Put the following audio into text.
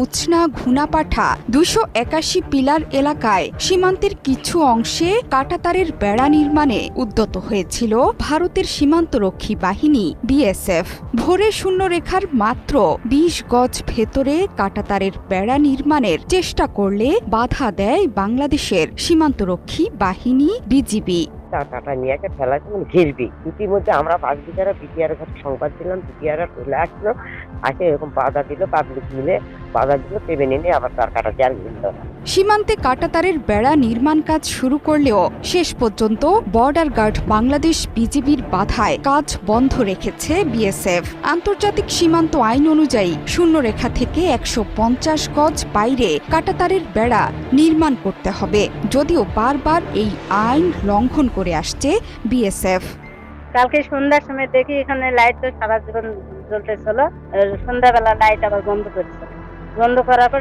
উচনা ঘুনাপাঠা 281 pillar এলাকায় সীমান্তের কিছু অংশে কাঁটাতারের বেড়া নির্মাণে উদ্যত হয়েছিল ভারতের সীমান্তরক্ষী বাহিনী বিএসএফ। ভোরে শূন্যরেখার মাত্র 20 গজ ভেতরে কাঁটাতারের বেড়া নির্মাণের চেষ্টা করলে বাধা দেয় বাংলাদেশের সীমান্তরক্ষী বাহিনী বিজিবি। টাটা নিয়ে ফেলাছে ঘিরবি। ইতিমধ্যে আমরা বিটিআর কাছে সংবাদ দিলাম, বিটিআর চলে আসলো, আসে এরকম বাধা দিল, পাবলিক মিলে বাধা দিল, পেবে নিয়ে আবার তার কাটা আর মিলল না। সীমান্তে কাঁটাতারের বেড়া নির্মাণ কাজ শুরু করলেও শেষ পর্যন্ত বর্ডার গার্ড বাংলাদেশ বিজিবির বাধায় কাজ বন্ধ রেখেছে বিএসএফ। আন্তর্জাতিক সীমান্ত আইন অনুযায়ী শূন্যরেখা থেকে 150 গজ বাইরে কাঁটাতারের বেড়া নির্মাণ করতে হবে, যদিও বারবার এই আইন লঙ্ঘন করে আসছে বিএসএফ। কালকে সন্ধ্যার সময় দেখি এখানে লাইট তো সারা জীবন জ্বলতেছিল, সন্ধ্যাবেলা লাইট আবার বন্ধ করেছে। বন্ধ করার পর